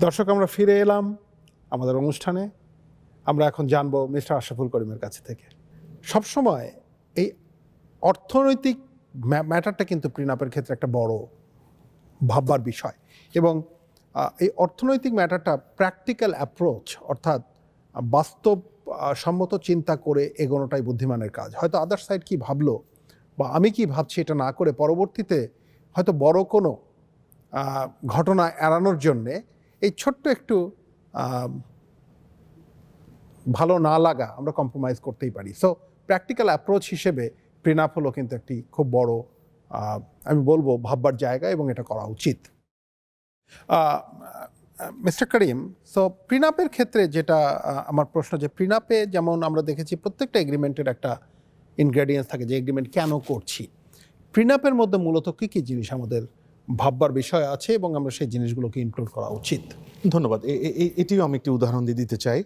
দর্শক, আমরা ফিরে এলাম আমাদের অনুষ্ঠানে। আমরা এখন জানবো মিস্টার আশরাফুল করিমের কাছে থেকে। সবসময় এই অর্থনৈতিক ম্যাটারটা কিন্তু প্রিনাপের ক্ষেত্রে একটা বড় ভাববার বিষয়, এবং এই অর্থনৈতিক ম্যাটারটা প্র্যাকটিক্যাল অ্যাপ্রোচ, অর্থাৎ বাস্তব সম্মত চিন্তা করে এগোনোটাই বুদ্ধিমানের কাজ। হয়তো আদার সাইড কি ভাবলো বা আমি কি ভাবছি এটা না করে পরবর্তীতে হয়তো বড় কোনো ঘটনা এড়ানোর জন্যে এই ছোট্ট একটু ভালো না লাগা আমরা কম্প্রোমাইজ করতেই পারি। সো প্র্যাকটিক্যাল অ্যাপ্রোচ হিসেবে প্রিনাপ হলো কিন্তু একটি খুব বড় আমি বলবো ভাববার জায়গা, এবং এটা করা উচিত। মিস্টার করিম, সো প্রিনাপের ক্ষেত্রে যেটা আমার প্রশ্ন, যে প্রিনাপে যেমন আমরা দেখেছি প্রত্যেকটা এগ্রিমেন্টের একটা ইনগ্রেডিয়েন্টস থাকে যে এগ্রিমেন্ট কেন করছি। প্রিনাপের মধ্যে মূলত কী কী জিনিস আমাদের ভাববার বিষয় আছে এবং আমরা সেই জিনিসগুলোকে ইনক্লুড করা উচিত? ধন্যবাদ। এটিও আমি একটি উদাহরণ দিয়ে দিতে চাই।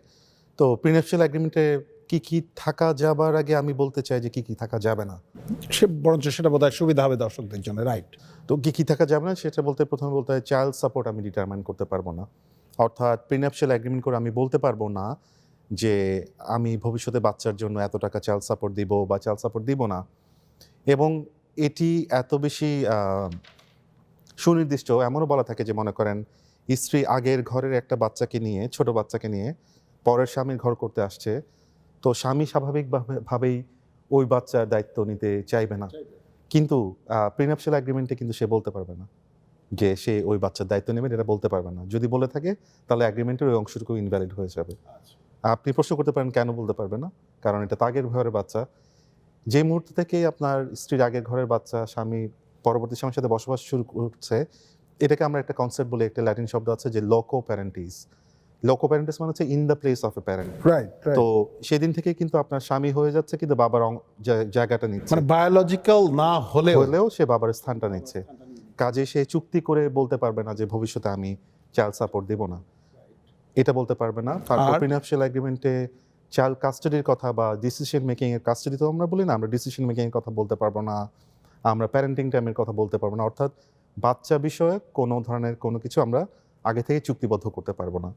তো প্রিন্যাপশিয়াল এগ্রিমেন্টে কি কি থাকা যাবার আগে আমি বলতে চাই যে কি কি থাকা যাবে না। বরঞ্চ সেটা বোধহয় সুবিধা হবে দর্শকদের জন্য, রাইট? তো কি কি থাকা যাবে না সেটা প্রথমে বলতে হয় চাইল্ড সাপোর্ট আমি ডিটারমাইন করতে পারবো না। অর্থাৎ প্রিন্যাপশিয়াল এগ্রিমেন্ট করে আমি বলতে পারবো না যে আমি ভবিষ্যতে বাচ্চার জন্য এত টাকা চাইল্ড সাপোর্ট দিব বা চাইল্ড সাপোর্ট দিব না। এবং এটি এত বেশি সুনির্দিষ্ট, এমনও বলা থাকে যে মনে করেন স্ত্রী আগের ঘরের একটা বাচ্চাকে নিয়ে, ছোট বাচ্চাকে নিয়ে পরের স্বামীর ঘর করতে আসছে, তো স্বামী স্বাভাবিকভাবেই ওই বাচ্চার দায়িত্ব নিতে চাইবে না। কিন্তু প্রিন্যাপশিয়াল এগ্রিমেন্টে কিন্তু সে বলতে পারবে না যে সে ওই বাচ্চার দায়িত্ব নেবেন, এটা বলতে পারবে না। যদি বলে থাকে তাহলে এগ্রিমেন্টের ওই অংশটুকু ইনভ্যালিড হয়ে যাবে। আপনি প্রশ্ন করতে পারেন কেন বলতে পারবে না? কারণ এটা তো আগের ঘরের বাচ্চা। যে মুহূর্ত থেকে আপনার স্ত্রীর আগের ঘরের বাচ্চা স্বামী পরবর্তী স্বামীর সাথে বসবাস শুরু করছে, এটাকে আমরা একটা কনসেপ্ট বলে, একটা ল্যাটিন শব্দ আছে যে লোকো প্যারেন্টিস। লোকো প্যারেন্টিস মানে হচ্ছে in the place of A parent. Right. তো সেদিন থেকে কিন্তু আপনার স্বামী হয়ে যাচ্ছে কিন্তু বাবার জায়গাটা নিচ্ছে, মানে বায়োলজিক্যাল না হলেও সে বাবার স্থানটা নিচ্ছে। কাজে সে চুক্তি করে বলতে পারবে না যে ভবিষ্যতে আমি চাইল্ড সাপোর্ট দেব না, এটা বলতে পারবে না। তারপর প্রিন্যাপশিয়াল এগ্রিমেন্টে চাইল্ড কাস্টাডির কথা বা ডিসিশন মেকিং এর, কাস্টাডি তো আমরা বলি না, আমরা ডিসিশন মেকিং এর কথা বলতে পারবো না, আমরা প্যারেন্টিং টাইমের কথা বলতে পারবো না। অর্থাৎ বাচ্চা বিষয়ে কোনো ধরনের কোনো কিছু আমরা আগে থেকে চুক্তিবদ্ধ করতে পারবো না।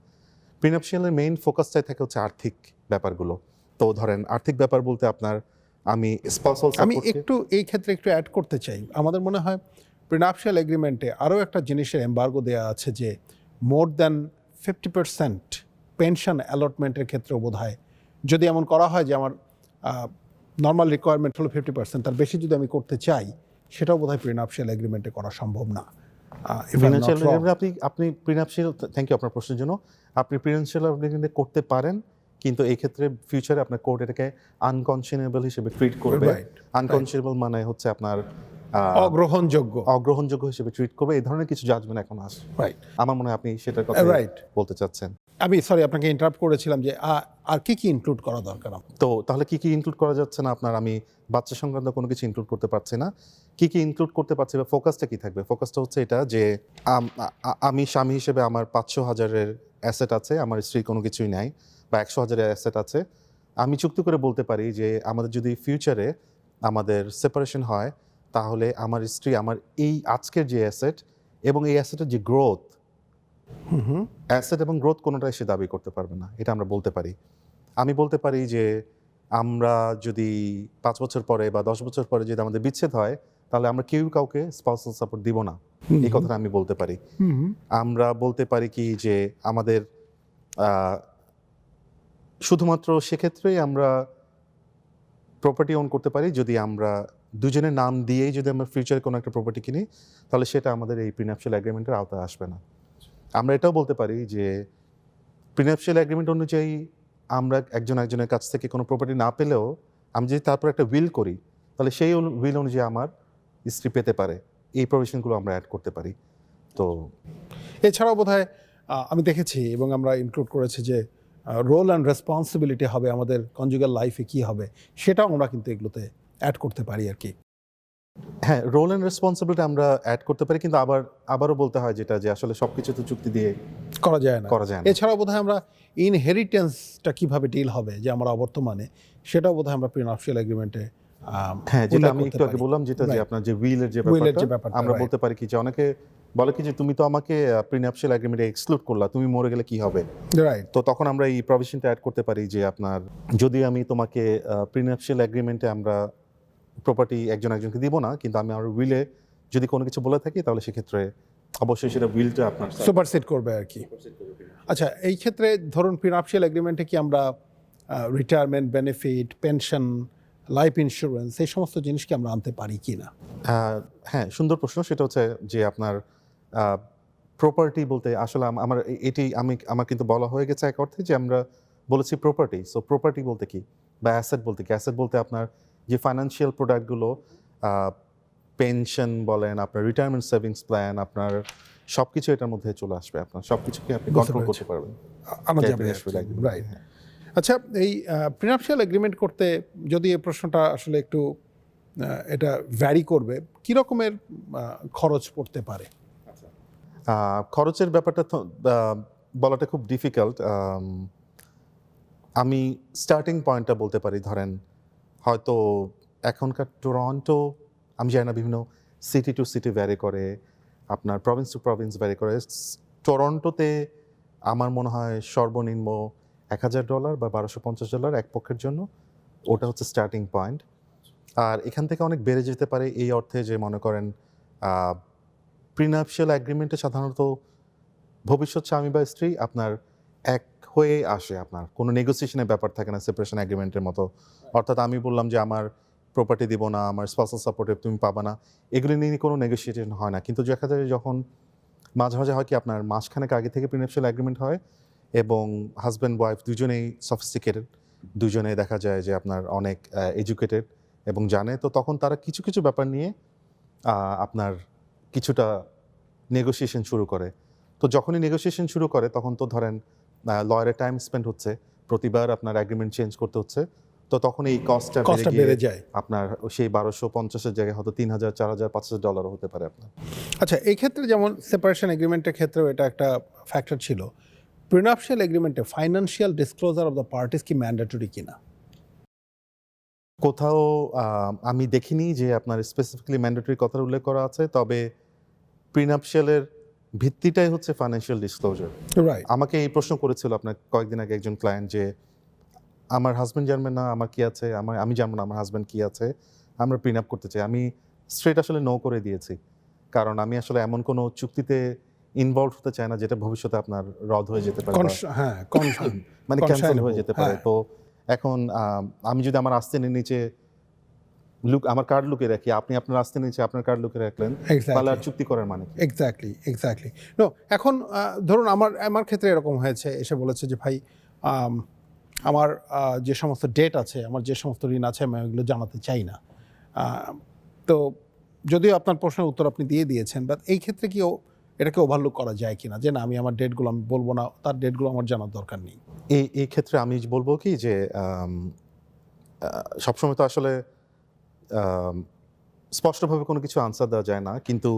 প্রিন্যাপশিয়ালের মেইন ফোকাসটাই থাকে হচ্ছে আর্থিক ব্যাপারগুলো। তো ধরেন আর্থিক ব্যাপার বলতে আপনার আমি স্পাউসাল সাপোর্ট, আমি একটু এই ক্ষেত্রে একটু অ্যাড করতে চাই। আমাদের মনে হয় প্রিন্যাপশিয়াল এগ্রিমেন্টে আরও একটা জিনিসের এম্বার্গো দেওয়া আছে, যে মোর দ্যান 50% পেনশন অ্যালটমেন্টের ক্ষেত্রেও বোধ হয় যদি এমন করা হয় যে আমার নর্মাল রিকোয়ারমেন্ট হলো 50%, তার বেশি যদি আমি করতে চাই, সেটাও বোধ হয় প্রিন্যাপশিয়াল এগ্রিমেন্টে করা সম্ভব না। আপনি প্রিন্যাপশিয়াল, থ্যাংক ইউ আপনার প্রশ্নের জন্য। আপনি প্রিন্যাপশিয়াল এগ্রিমেন্টে করতে পারেন, কিন্তু এই ক্ষেত্রে ফিউচারে আপনার কোর্ট এটাকে আনকনশনেবল হিসেবে ট্রিট করবে। আনকনশনেবল মানে হচ্ছে আপনার অগ্রহণযোগ্য হিসেবে ট্রিট করবে। এই ধরনের কিছু জাজমেন্ট এখন আসে। রাইট, আমার মনে হয় আপনি সেটার কথা বলতে চাচ্ছেন। আমি সরি আপনাকে ইন্টারাপ্ট করেছিলাম যে আর কি কি ইনক্লুড করা দরকার। তো তাহলে কি কি ইনক্লুড করা যাচ্ছে না আপনার? আমি বাচ্চা সংক্রান্ত কোনো কিছু ইনক্লুড করতে পারছি না। কি কি ইনক্লুড করতে পারছি বা ফোকাসটা কি থাকবে? ফোকাসটা হচ্ছে এটা যে আমি স্বামী হিসেবে আমার 500,000-এর অ্যাসেট আছে, আমার স্ত্রীর কোনো কিছুই নাই, বা 100,000-এর অ্যাসেট আছে। আমি চুক্তি করে বলতে পারি যে আমাদের যদি ফিউচারে আমাদের সেপারেশন হয়, তাহলে আমার স্ত্রী আমার এই আজকের যে অ্যাসেট এবং এই অ্যাসেটের যে গ্রোথ, অ্যাসেট এবং গ্রোথ কোনোটাই সে দাবি করতে পারবে না, এটা আমরা বলতে পারি। আমি বলতে পারি যে আমরা যদি 5 বছর পরে বা 10 বছর পরে যদি আমাদের বিচ্ছেদ হয়, তাহলে আমরা কেউ কাউকে স্পাউসাল সাপোর্ট দিব না, এই কথাটা আমি বলতে পারি। আমরা বলতে পারি কি যে আমাদের শুধুমাত্র সেক্ষেত্রেই আমরা প্রপার্টি ওন করতে পারি যদি আমরা দুজনের নাম দিয়েই যদি আমরা ফিউচারে কোনো একটা প্রপার্টি কিনি, তাহলে সেটা আমাদের এই প্রিন্যাপশিয়াল এগ্রিমেন্টের আওতায় আসবে না। আমরা এটাও বলতে পারি যে প্রিন্যাপশিয়াল এগ্রিমেন্ট অনুযায়ী আমরা একজনের কাছ থেকে কোনো প্রপার্টি না পেলেও আমি যদি তারপর একটা উইল করি, তাহলে সেই উইল অনুযায়ী আমার স্ত্রী পেতে পারে। এই প্রভিশনগুলো আমরা অ্যাড করতে পারি। তো এছাড়াও বোধহয় আমি দেখেছি এবং আমরা ইনক্লুড করেছি যে রোল অ্যান্ড রেসপন্সিবিলিটি হবে আমাদের কনজুগাল লাইফে কি হবে, সেটাও আমরা কিন্তু এগুলোতে অ্যাড করতে পারি আর কি। হ্যাঁ, রোল অ্যান্ড রেসপন্সিবিলিটি আমরা অ্যাড করতে পারি, কিন্তু আবারও বলতে হয় যেটা যে আসলে সবকিছু তো চুক্তি দিয়ে করা যায় না। এছাড়াও বোধহয় আমরা ইনহেরিটেন্সটা কিভাবে ডিল হবে যে আমরা অবর্তমানে, সেটাও বোধহয় আমরা প্রিন্যাপশিয়াল এগ্রিমেন্টে হ্যাঁ, যেটা উল্লেখ আমি করতে একটু আগে পারি। বললাম, যেটা যে Right. আপনার যে উইলের যে Will এর যে ব্যাপারটা, ব্যাপারটা, আমরা right. বলতে পারি কি যে অনেকে বলে কি যে তুমি তো আমাকে প্রিনাপশিয়াল এগ্রিমেন্টে এক্সক্লুড করলা, তুমি মরে গেলে কি হবে? রাইট। তো তখন আমরা এই প্রভিশনটা অ্যাড করতে পারি যে আপনার যদি আমি তোমাকে প্রিনাপশিয়াল এগ্রিমেন্টে আমরা প্রপার্টি একজন একজনকে দিব না, কিন্তু আমি আমার উইলে যদি কোনো কিছু বলে থাকি তাহলে সেক্ষেত্রে অবশ্যই সেটা উইলটা আপনার সুপারসিড করবে আর কি। আচ্ছা, এই ক্ষেত্রে ধরুন প্রিনাপশিয়াল এগ্রিমেন্টে কি আমরা retirement benefit, pension, life insurance এই সমস্ত জিনিস কি আমরা আনতে পারি কি না? হ্যাঁ, সুন্দর প্রশ্ন। সেটা হচ্ছে যে আপনার প্রপার্টি বলতে আসলে আমার এটি আমার কিন্তু বলা হয়ে গেছে এক অর্থে যে আমরা বলেছি প্রপার্টি। সো প্রপার্টি বলতে কি? বা অ্যাসেট বলতে কি? অ্যাসেট বলতে আপনার যে ফাইন্যান্সিয়াল প্রোডাক্টগুলো পেনশন বলেন, আপনার রিটায়ারমেন্ট সেভিংস প্ল্যান, আপনার সবকিছু এটার মধ্যে চলে আসবে। আপনার সবকিছুকে আপনি বুঝতে কন্ট্রোল পেরেছি। করতে পারবেন। আনা যাবে Capital agreement, রাইট। হ্যাঁ। আচ্ছা, এই প্রিনাপশিয়াল এগ্রিমেন্ট করতে যদি এই প্রশ্নটা আসলে একটু এটা ভ্যারি করবে, কি রকমের খরচ পড়তে পারে? খরচের ব্যাপারটা তো বলাটা খুব ডিফিকাল্ট। আমি স্টার্টিং পয়েন্টটা বলতে পারি, ধরেন হয়তো এখনকার টরন্টো, আমি জানি না, বিভিন্ন সিটি টু সিটি ভ্যারি করে, আপনার প্রভিন্স টু প্রভিন্স ভ্যারি করে। টরন্টোতে আমার মনে হয় সর্বনিম্ন $1,000 বা $1,250 এক পক্ষের জন্য, ওটা হচ্ছে স্টার্টিং পয়েন্ট। আর এখান থেকে অনেক বেড়ে যেতে পারে এই অর্থে যে মনে করেন প্রিনাপশিয়াল এগ্রিমেন্টে সাধারণত ভবিষ্যৎ স্বামী বা স্ত্রী আপনার এক হয়ে আসে, আপনার কোনো নেগোসিয়েশনের ব্যাপার থাকে না সেপারেশন এগ্রিমেন্টের মতো। অর্থাৎ আমি বললাম যে আমার প্রপার্টি দিব না, আমার স্পেশাল সাপোর্টে তুমি পাবা না, এগুলি নিয়ে কোনো নেগোসিয়েশন হয় না। কিন্তু দেখা যায় যখন মাঝে মাঝে হয় কি আপনার মাসখানেক আগে থেকে প্রিনাপশিয়াল এগ্রিমেন্ট হয় এবং হাজব্যান্ড ওয়াইফ দুজনেই সফিস্টিকেটেড, দুজনে দেখা যায় যে আপনার অনেক এডুকেটেড এবং জানে, তো তখন তারা কিছু কিছু ব্যাপার নিয়ে আপনার কিছুটা নেগোসিয়েশন শুরু করে। তো যখনই নেগোসিয়েশন শুরু করে তখন তো ধরেন লয়ারের টাইম স্পেন্ড হচ্ছে, প্রতিবার আপনার এগ্রিমেন্ট চেঞ্জ করতে হচ্ছে, তো তখন এই কস্টটা কস্টটা বেড়ে যায়। আপনার সেই 1250-এর জায়গায় হয়তো $3,000, $4,000, $5,000 হতে পারে আপনার। আচ্ছা, এই ক্ষেত্রে যেমন সেপারেশন এগ্রিমেন্টের ক্ষেত্রেও এটা একটা ফ্যাক্টর ছিল, প্রিনাপশিয়াল এগ্রিমেন্টে financial disclosure of the parties কি ম্যান্ডেটরি কিনা? কোথাও আমি দেখিনি যে আপনার স্পেসিফিক্যালি ম্যান্ডেটরি কথার উল্লেখ করা আছে, তবে প্রিনাপশিয়ালের ভিত্তিটাই হচ্ছে ফাইন্যান্সিয়াল ডিসক্লোজার। রাইট। আমাকে এই প্রশ্ন করেছিল আপনার কয়েকদিন আগে একজন ক্লায়েন্ট যে আমার হাজব্যান্ড জানবে না আমার কি আছে, আমি জানবো না আমার হাজব্যান্ড কি আছে, আমরা প্রিনাপ করতে চাই। আমি স্ট্রেট আসলে নো করে দিয়েছি, কারণ আমি আসলে এমন কোনো চুক্তিতে ইনভলভ হতে চাই না যেটা ভবিষ্যতে আপনার রদ হয়ে যেতে পারে, হ্যাঁ, মানে ক্যান্সেল হয়ে যেতে পারে। তো এখন আমি যদি আমার আস্তিনের নিচে আমার কার্ড লুকিয়ে রাখি, আপনি আপনার আস্তিনের নিচে আপনার কার্ড লুকিয়ে রাখলেন, তাহলে আর চুক্তি করার মানে কি? এক্স্যাক্টলি। নো, এখন ধরুন আমার ক্ষেত্রে এরকম হয়েছে, এসে বলেছে যে ভাই আমার যে সমস্ত ডেট আছে, আমার যে সমস্ত ঋণ আছে, আমি ওইগুলো জানাতে চাই না। তো যদিও আপনার প্রশ্নের উত্তর আপনি দিয়ে দিয়েছেন, বাট এই ক্ষেত্রে কি এটাকে ওভারলুক করা যায় কিনা, যে না আমি আমার ডেটগুলো আমি বলবো না, তার ডেটগুলো আমার জানার দরকার নেই? এই ক্ষেত্রে আমি বলবো কি যে সবসময় তো আসলে স্পষ্টভাবে কোনো কিছু আনসার দেওয়া যায় না, কিন্তু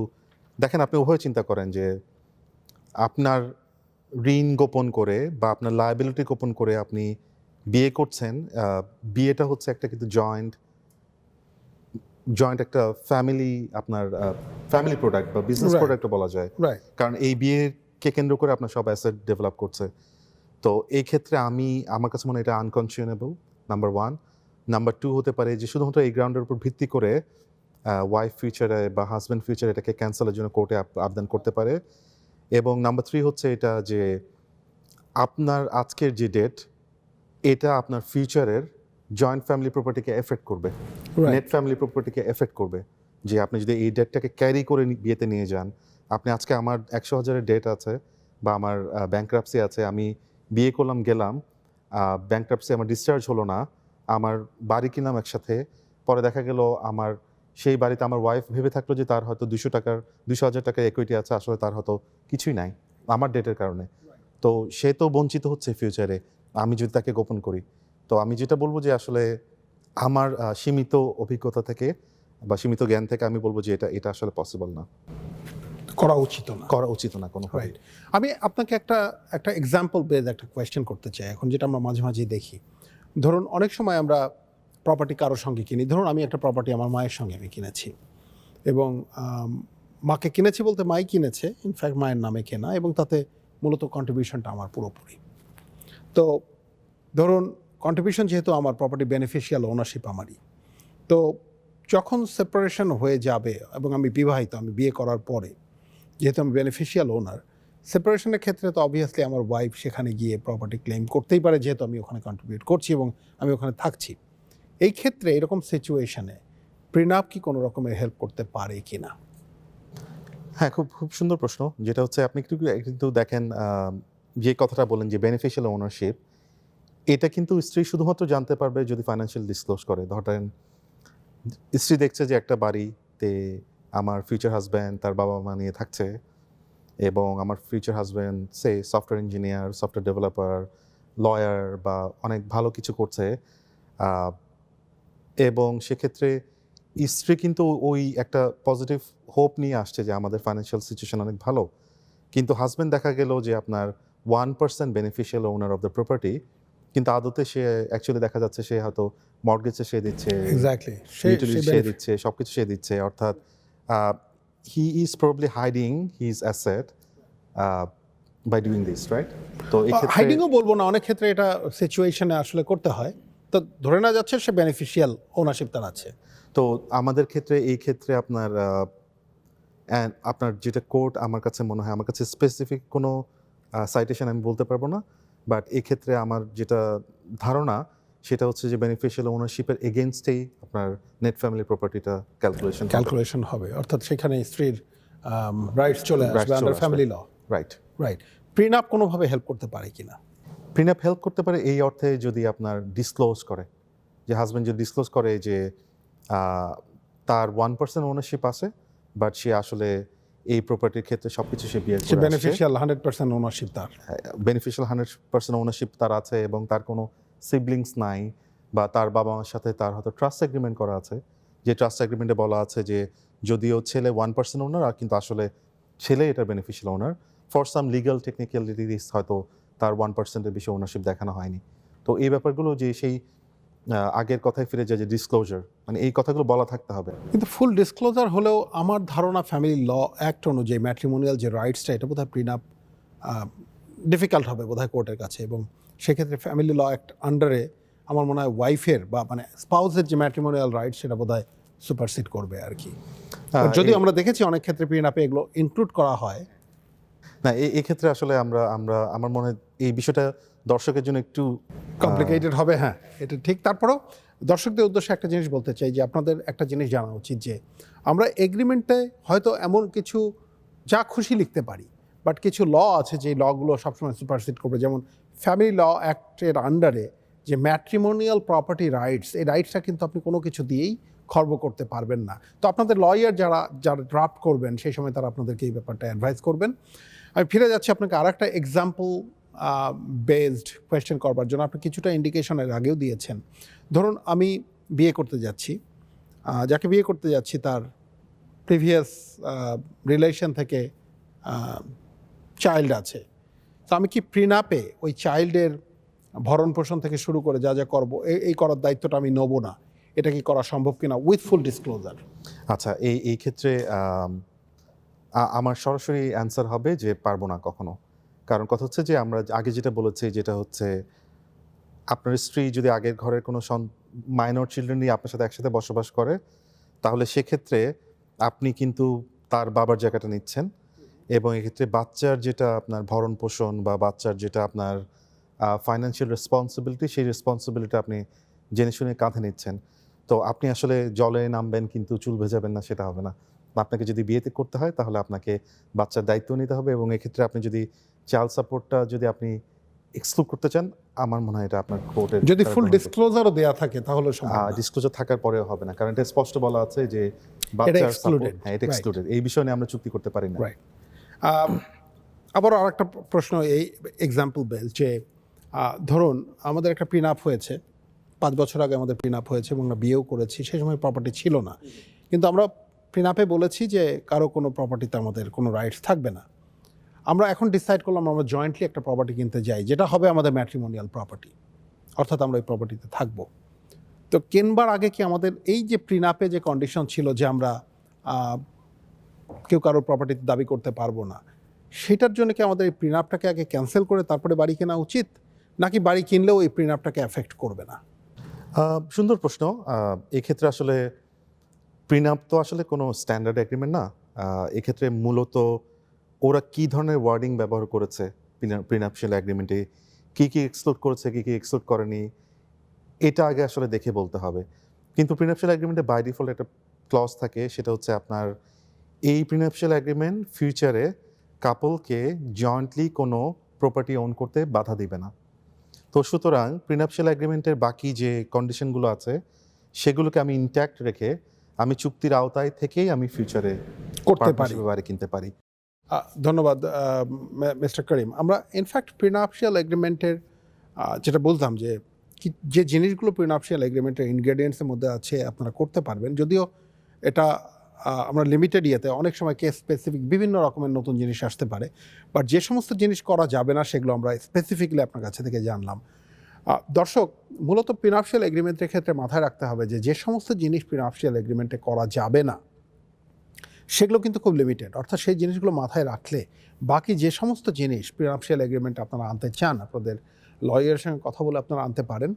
দেখেন আপনি উভয় চিন্তা করেন যে আপনার ঋণ গোপন করে বা আপনার লায়াবিলিটি গোপন করে আপনি বিয়ে করছেন। বিয়েটা হচ্ছে একটা কিন্তু জয়েন্ট একটা ফ্যামিলি, আপনার ফ্যামিলি প্রোডাক্ট বা বিজনেস Right. প্রোডাক্টও বলা যায়, রাইট। কারণ এই বিয়েকে কেন্দ্র করে আপনার সব অ্যাসেট ডেভেলপ করছে। তো এই ক্ষেত্রে আমার কাছে মনে হয় এটা আনকনশনেবল, নাম্বার 1। নাম্বার 2 হতে পারে যে শুধুমাত্র এই গ্রাউন্ডের উপর ভিত্তি করে ওয়াইফ ফিউচারে বা হাজব্যান্ড ফিউচারে এটাকে ক্যান্সেলের জন্য কোর্টে আবেদন করতে পারে। এবং নাম্বার 3 হচ্ছে এটা যে আপনার আজকের যে ডেট, এটা আপনার ফিউচারের জয়েন্ট ফ্যামিলি প্রপার্টিকে এফেক্ট করবে, নেট ফ্যামিলি প্রপার্টিকে এফেক্ট করবে। যে আপনি যদি এই ডেটটাকে ক্যারি করে বিয়েতে নিয়ে যান, আপনি আজকে আমার 100,000-এর ডেট আছে বা আমার ব্যাংক্রাপসি আছে, আমি বিয়ে করলাম গেলাম, ব্যাংক্রাপসি আমার ডিসচার্জ হলো না, আমার বাড়ি কিনলাম একসাথে, পরে দেখা গেল আমার সেই বাড়িতে আমার ওয়াইফ ভেবে থাকলো যে তার হয়তো 200,000 টাকার ইকুইটি আছে, আসলে তার হয়তো কিছুই নাই আমার ডেটের কারণে। তো সে তো বঞ্চিত হচ্ছে ফিউচারে আমি যদি তাকে গোপন করি। তো আমি যেটা বলবো যে আসলে আমার সীমিত অভিজ্ঞতা থেকে বা সীমিত জ্ঞান থেকে আমি বলবো যে এটা আসলে পসিবল না, করা উচিত না কোনো। রাইট। আমি আপনাকে একটা এক্সাম্পল বেজ একটা কোয়েশ্চেন করতে চাই এখন, যেটা আমরা মাঝে মাঝেই দেখি। ধরুন অনেক সময় আমরা প্রপার্টি কারোর সঙ্গে কিনি, ধরুন আমি একটা প্রপার্টি আমার মায়ের সঙ্গে আমি কিনেছি এবং মাকে কিনেছি বলতে মাই কিনেছে, ইনফ্যাক্ট মায়ের নামে কেনা, এবং তাতে মূলত কন্ট্রিবিউশনটা আমার পুরোপুরি। তো ধরুন কন্ট্রিবিউশন যেহেতু আমার, প্রপার্টি বেনিফিশিয়াল ওনারশিপ আমারই, তো যখন সেপারেশন হয়ে যাবে এবং আমি বিবাহিত, আমি বিয়ে করার পরে যেহেতু আমি বেনিফিশিয়াল ওনার, সেপারেশনের ক্ষেত্রে তো অবভিয়াসলি আমার ওয়াইফ সেখানে গিয়ে প্রপার্টি ক্লেম করতেই পারে, যেহেতু আমি ওখানে কন্ট্রিবিউট করছি এবং আমি ওখানে থাকছি। এই ক্ষেত্রে এরকম সিচুয়েশনে প্রিনাপ কি কোনো রকমের হেল্প করতে পারে কি না? হ্যাঁ, খুব খুব সুন্দর প্রশ্ন। যেটা হচ্ছে আপনি কিন্তু দেখেন যে কথাটা বললেন যে বেনিফিশিয়াল ওনারশিপ, এটা কিন্তু স্ত্রী শুধুমাত্র জানতে পারবে যদি ফাইন্যান্সিয়াল ডিসক্লোজ করে। ধরেন স্ত্রী দেখছে যে একটা বাড়িতে আমার ফিউচার হাজব্যান্ড তার বাবা-মা নিয়ে থাকছে এবং আমার future husband software engineer, software developer, lawyer বা অনেক ভালো কিছু করছে। এবং সেক্ষেত্রে স্ত্রী কিন্তু ওই একটা পজিটিভ হোপ নিয়ে আসছে যে আমাদের ফাইন্যান্সিয়াল সিচুয়েশন অনেক ভালো। কিন্তু হাজব্যান্ড দেখা গেল যে আপনার 1% beneficial owner of the property, কিন্তু আদতে সে অ্যাকচুয়ালি দেখা যাচ্ছে সে হয়তো মর্টগেজে সে দিচ্ছে, এক্স্যাক্টলি, ইউটিলিটি সে দিচ্ছে, সবকিছু সে দিচ্ছে। অর্থাৎ he is probably hiding his asset by doing this, right? তো এই ক্ষেত্রে হাইডিংও বলবো না, অনেক ক্ষেত্রে এটা সিচুয়েশনে আসলে করতে হয়। তো ধরে নেওয়া যাচ্ছে সে বেনিফিশিয়াল ওনারশিপ তার আছে। তো আমাদের ক্ষেত্রে এই ক্ষেত্রে আপনার যেটা কোর্ট আমার কাছে মনে হয়, আমার কাছে স্পেসিফিক কোনো সাইটেশন আমি বলতে পারবো না, বাট এই ক্ষেত্রে আমার যেটা ধারণা সেটা হচ্ছে যে বেনিফিশিয়াল ওনারশিপের এগেনস্টেই আপনার নেট ফ্যামিলি প্রপার্টিটা ক্যালকুলেশন হবে, অর্থাৎ সেখানে স্ত্রীর রাইটস চলে আসবে under family law. Right. Right. Prenup কোনোভাবে হেল্প করতে পারে কিনা? প্রিনাপ হেল্প করতে পারে এই অর্থে যদি আপনার ডিসক্লোজ করে, যে হাজব্যান্ড যদি ডিসক্লোজ করে যে তার 1% ওনারশিপ আছে, বাট সে আসলে এই প্রপার্টির ক্ষেত্রে সবকিছু সে বিয়ে করে বেনিফিশিয়াল 100% ওনারশিপ তার, বেনিফিশিয়াল 100% ওনারশিপ তার আছে এবং তার কোনো সিবলিংস নাই, বা তার বাবা মার সাথে তার হয়তো ট্রাস্ট এগ্রিমেন্ট করা আছে, যে ট্রাস্ট এগ্রিমেন্টে বলা আছে যে যদিও ছেলে 1% ওনার, আর কিন্তু আসলে ছেলে এটার beneficial owner, for some legal technicalities হয়তো তার 1%-এর বেশি ওনারশিপ দেখানো হয়নি। তো এই ব্যাপারগুলো যে সেই আগের কথায় ফিরে যায় যে ডিসক্লোজার, মানে এই কথাগুলো বলা থাকতে হবে। কিন্তু ফুল ডিসক্লোজার হলেও আমার ধারণা ফ্যামিলি ল অ্যাক্ট অনুযায়ী ম্যাট্রিমোনিয়াল যে রাইটসটা, এটা বোধহয় প্রিনাপ ডিফিকাল্ট হবে বোধহয় কোর্টের কাছে, এবং সেক্ষেত্রে ফ্যামিলি ল অ্যাক্ট আন্ডারে আমার মনে হয় ওয়াইফের বা মানে স্পাউসের যে ম্যাট্রিমোনিয়াল রাইটস সেটা বোধহয় সুপারসিড করবে আর কি। যদি আমরা দেখেছি অনেক ক্ষেত্রে প্রিনাপে এগুলো ইনক্লুড করা হয়। না, এই ক্ষেত্রে আসলে আমরা আমার মনে হয় এই বিষয়টা দর্শকের জন্য একটু কমপ্লিকেটেড হবে, হ্যাঁ এটা ঠিক। তারপরেও দর্শকদের উদ্দেশ্যে একটা জিনিস বলতে চাই যে আপনাদের একটা জিনিস জানা উচিত যে আমরা এগ্রিমেন্টে হয়তো এমন কিছু যা খুশি লিখতে পারি, বাট কিছু ল আছে যে লগুলো সবসময় সুপারসিড করবে। যেমন ফ্যামিলি ল অ্যাক্টের আন্ডারে যে ম্যাট্রিমোনিয়াল প্রপার্টি রাইটস, এই রাইটসটা কিন্তু আপনি কোনো কিছু দিয়েই খর্ব করতে পারবেন না। তো আপনাদের লয়ার যারা ড্রাফট করবেন সেই সময় তারা আপনাদেরকে এই ব্যাপারটা অ্যাডভাইস করবেন। আমি ফিরে যাচ্ছি আপনাকে আর একটা এক্সাম্পল বেসড কোয়েশ্চেন করবার জন্য। আপনি কিছুটা ইন্ডিকেশনের আগেও দিয়েছেন। ধরুন আমি বিয়ে করতে যাচ্ছি, যাকে বিয়ে করতে যাচ্ছি তার প্রিভিয়াস রিলেশন থেকে চাইল্ড আছে। তো আমি কি প্রিনাপে ওই চাইল্ডের ভরণ পোষণ থেকে শুরু করে যা যা করবো এই করার দায়িত্বটা আমি নেব না? এটা কি করা সম্ভব কিনা উইথ ফুল ডিসক্লোজার? আচ্ছা, এই ক্ষেত্রে আমার সরাসরি অ্যান্সার হবে যে পারবো না কখনো। কারণ কথা হচ্ছে যে আমরা আগে যেটা বলেছি, যেটা হচ্ছে আপনার স্ত্রী যদি আগের ঘরের কোনো মাইনর চিলড্রেন নিয়ে আপনার সাথে একসাথে বসবাস করে, তাহলে সেক্ষেত্রে আপনি কিন্তু তার বাবার জায়গাটা নিচ্ছেন, এবং এক্ষেত্রে বাচ্চার যেটা আপনার ভরণ পোষণ বা বাচ্চার যেটা আপনার ফাইন্যান্সিয়াল রেসপন্সিবিলিটি, সেই রেসপন্সিবিলিটি আপনি জেনে শুনে কাঁধে নিচ্ছেন। তো আপনি আসলে জলে নামবেন কিন্তু চুল ভেজাবেন না, সেটা হবে না। আপনাকে যদি বিয়েতে করতে হয় তাহলে আপনাকে বাচ্চার দায়িত্ব নিতে হবে, এবং এক্ষেত্রে আপনি যদি চাইল্ড সাপোর্টটা যদি আপনি এক্সক্লুড করতে চান, আমার মনে হয় এটা আপনার কোর্টের যদি ফুল ডিসক্লোজারও দেওয়া থাকে তাহলে ডিসক্লোজার থাকার পরেও হবে না, কারণ এটা স্পষ্ট বলা আছে যে বাচ্চার সাপোর্ট, হ্যাঁ এটা এক্সক্লুডেড। এই বিষয় নিয়ে আমরা চুক্তি করতে পারি না। রাইট। আবার আর একটা প্রশ্ন এই এক্সাম্পল বেস যে ধরুন আমাদের একটা প্রিনাপ হয়েছে 5 বছর আগে, আমাদের প্রিনাপ হয়েছে এবং আমরা বিয়েও করেছি, সেই সময় প্রপার্টি ছিল না, কিন্তু আমরা প্রিনাপে বলেছি যে কারো কোনো প্রপার্টিতে আমাদের কোনো রাইটস থাকবে না। আমরা এখন ডিসাইড করলাম আমরা জয়েন্টলি একটা প্রপার্টি কিনতে যাই, যেটা হবে আমাদের ম্যাট্রিমোনিয়াল প্রপার্টি, অর্থাৎ আমরা এই প্রপার্টিতে থাকবো। তো কেনবার আগে কি আমাদের এই যে প্রিনাপে যে কন্ডিশন ছিল যে আমরা কেউ কারোর প্রপার্টিতে দাবি করতে পারবো না, সেটার জন্য কি আমাদের এই প্রিনাপটাকে আগে ক্যান্সেল করে তারপরে বাড়ি কেনা উচিত, নাকি বাড়ি কিনলেও এই প্রিনাপটাকে এফেক্ট করবে না? সুন্দর প্রশ্ন। এক্ষেত্রে আসলে প্রিনাপ তো আসলে কোনো স্ট্যান্ডার্ড এগ্রিমেন্ট না। এক্ষেত্রে মূলত ওরা কী ধরনের ওয়ার্ডিং ব্যবহার করেছে প্রিনাপশিয়াল এগ্রিমেন্টে, কী কী এক্সক্লুড করেছে, কী কী এক্সক্লুড করেনি, এটা আগে আসলে দেখে বলতে হবে। কিন্তু প্রিনাপশিয়াল এগ্রিমেন্টে বাই ডিফল্ট একটা ক্লজ থাকে, সেটা হচ্ছে আপনার এই প্রিনাপশিয়াল এগ্রিমেন্ট ফিউচারে কাপলকে জয়েন্টলি কোনো প্রপার্টি ওন করতে বাধা দিবে না। তো সুতরাং প্রিনাপশিয়াল এগ্রিমেন্টের বাকি যে কন্ডিশনগুলো আছে সেগুলোকে আমি ইনট্যাক্ট রেখে আমি চুক্তির আওতায় থেকেই আমি ফিউচারে করতে পারি। বাড়ি কিনতে পারি। ধন্যবাদ মিস্টার করিম। আমরা ইনফ্যাক্ট প্রিনাপশিয়াল এগ্রিমেন্টের যেটা বলতাম যে যে জিনিসগুলো প্রিনাপশিয়াল এগ্রিমেন্টের ইনগ্রেডিয়েন্টসের মধ্যে আছে আপনারা করতে পারবেন, যদিও এটা আমরা লিমিটেড ইয়েতে অনেক সময় কেস স্পেসিফিক বিভিন্ন রকমের নতুন জিনিস আসতে পারে, বাট যে সমস্ত জিনিস করা যাবে না সেগুলো আমরা স্পেসিফিকলি আপনার কাছে থেকে জানলাম। দর্শক, মূলত প্রিনাপশিয়াল এগ্রিমেন্টের ক্ষেত্রে মাথায় রাখতে হবে যে যে সমস্ত জিনিস প্রিনাপশিয়াল এগ্রিমেন্টে করা যাবে না সেগুলো কিন্তু খুব লিমিটেড, অর্থাৎ সেই জিনিসগুলো মাথায় রাখলে বাকি যে সমস্ত জিনিস প্রিনাপশিয়াল এগ্রিমেন্ট আপনারা আনতে চান, আপনাদের লয়ারের সঙ্গে কথা বলে আপনারা আনতে পারেন।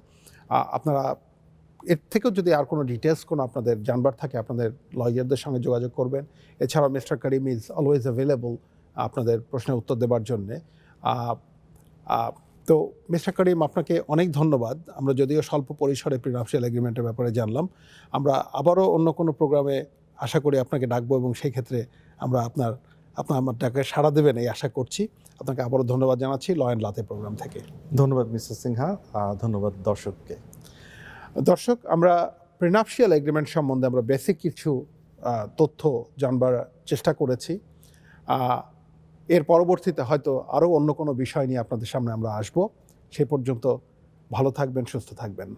আপনারা এর থেকেও যদি আর কোনো ডিটেলস কোনো আপনাদের জানবার থাকে আপনাদের লয়ারদের সঙ্গে যোগাযোগ করবেন। এছাড়াও mister Karim is always available আপনাদের প্রশ্নের উত্তর দেওয়ার জন্যে। তো মিস্টার করিম, আপনাকে অনেক ধন্যবাদ। আমরা যদিও স্বল্প পরিসরে প্রিনাপশিয়াল এগ্রিমেন্টের ব্যাপারে জানলাম, আমরা আবারও অন্য কোনো প্রোগ্রামে আশা করি আপনাকে ডাকবো এবং সেই ক্ষেত্রে আমরা আপনার আমার ডাকে সাড়া দেবেন এই আশা করছি। আপনাকে আবারও ধন্যবাদ জানাচ্ছি ল অ্যান্ড লাতে প্রোগ্রাম থেকে। ধন্যবাদ মিস্টার সিনহা, ধন্যবাদ দর্শককে। দর্শক, আমরা প্রিনাপশিয়াল এগ্রিমেন্ট সম্বন্ধে আমরা বেসিক কিছু তথ্য জানবার চেষ্টা করেছি। এর পরবর্তীতে হয়তো আরও অন্য কোনো বিষয় নিয়ে আপনাদের সামনে আমরা আসব। সেই পর্যন্ত ভালো থাকবেন, সুস্থ থাকবেন।